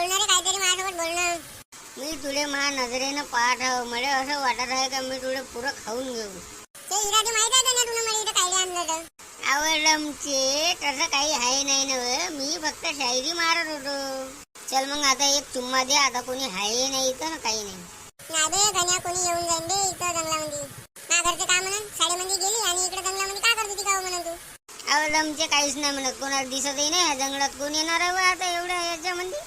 बोलणारे काहीतरी माझ्यासोबत बोलणं. मी तुले माझ्या नजरेनं पाहत आहो. मला असं वाटत आहे का मी तुले पुरं खाऊन घेऊ. ते इरादी माहित आहे का तुला मला इथं कायले आणलं तर? आवडलमचे तसं काही आहे नाही नव्हे. मी फक्त शायरी मारत होतो. चल मग आता एक चुम्मा दे. आता कोणी आहे नाही इथं ना काही नाही. नाही बे गण्या, कोणी येऊन जाईन बे इथं जंगलामध्ये. माझ्या घरचे काय म्हणून शाळेमध्ये गेली आणि इकडे जंगलामध्ये काय करत होती का म्हणून तू? आवडलमचे काहीच नाही म्हणत. कोणाला दिसतही नाही. या जंगलात कोण येणार आहे बा आता एवढ्या याच्यामध्ये?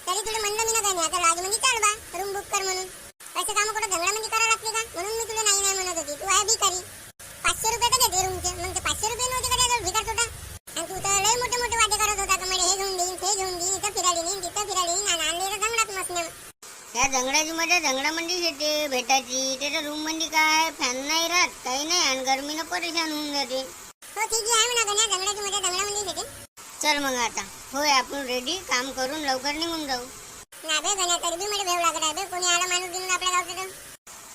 तरी तुला म्हणलं मी ना गण्या, आता लॉजमध्ये चल बा, रूम बुक कर म्हणून. पैसे काम कुठं जंगलामध्ये करावं लागते का? म्हणून मी तुला नाही नाही म्हणत होती. तू आहे भिकारी. 500 रुपये तर देते रूमचे. मग ते 500 रुपये नव्हते का त्याजवळ भिकार छोटा? आणि तू तर लय मोठे मोठे वादे करत होता का मला हे घेऊन देईन, ते घेऊन देईन, इथं फिरायला नेईन, तिथं फिरायला नेईन आणि आणले तर जंगलात मसणे. ह्या जंगलाची मजा जंगलामध्येच येते भेटायची. त्याच्या रूम मध्ये काय फॅन नाही राहत, काही नाही आणि गरमीनं परेशान होऊन जाते. हो ठीक आहे म्हणा गण्या, जंगलाची मजा जंगलामध्येच येते. चल मग आता होय आपण रेडी. काम करून लवकर निघून जाऊ. नाही बे गण्या, तरी बी मला भेव लागत आहे बे. कोणी आला माणूस घेऊन आपल्या गावचं तर?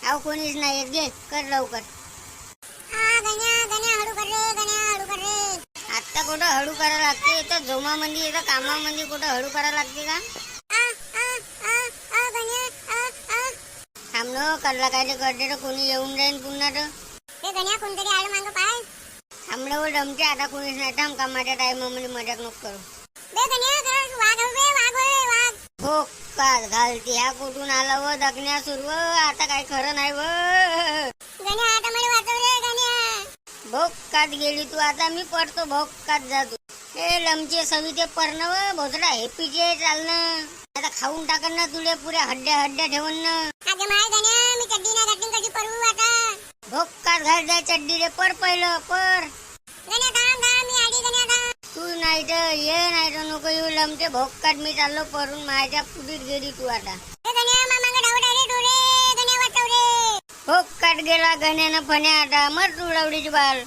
अहो कोणीच नाही येत. घे कर लवकर. गण्या गण्या, हळू कर रे गण्या, हळू कर रे. आत्ता कुठं हळू करायला लागते? इथं जोमामध्ये इथं कामामध्ये कुठं हळू करायला लागते का? गण्या, थांबलो करला कायले करते तर कोणी येऊन जाईन पुन्हा तर. हे गण्या, कोणतरी आलं मागं पाय. थांबलो व डमते. आता कोणीच नाही. थांब, कामाच्या टायमामध्ये मजाक नको करू. बे गण्या, जरा वाघ हो बे, वाघ होय वाघ. हो काल घालते. ह्या कुठून आला व दगण्या सुरू. आता काय खरं नाही व. गण्या, आता मला वाचव रे गण्या. भोकात गेली तू. आता मी पडतो भोकात जातो. हे लमचे सविते पर्ण व भोसडा हेपीचे चालणं. आता खाऊन टाकन ना तुले पुऱ्या हड्ड्या हड्ड्या ठेवून ना. अगं माय गण्या, मी चड्डी नाही घातली, कशी पडू आता? भोकात घाल जाय चड्डी रे. पर पहिलं पर. गण्या थांब थांब, मी आली गण्या थांब. तू नाही तर ये, नाही तर नको येऊ. लमचे भोकात मी चाललो परून. माझ्या पुढीत गेली तू आता. हे गण्या, मामांग डावड रे डोळे. गण्या वाचव रे. भोकात गेला गण्यानं फण्या. आता मर तू लवडीची बाल.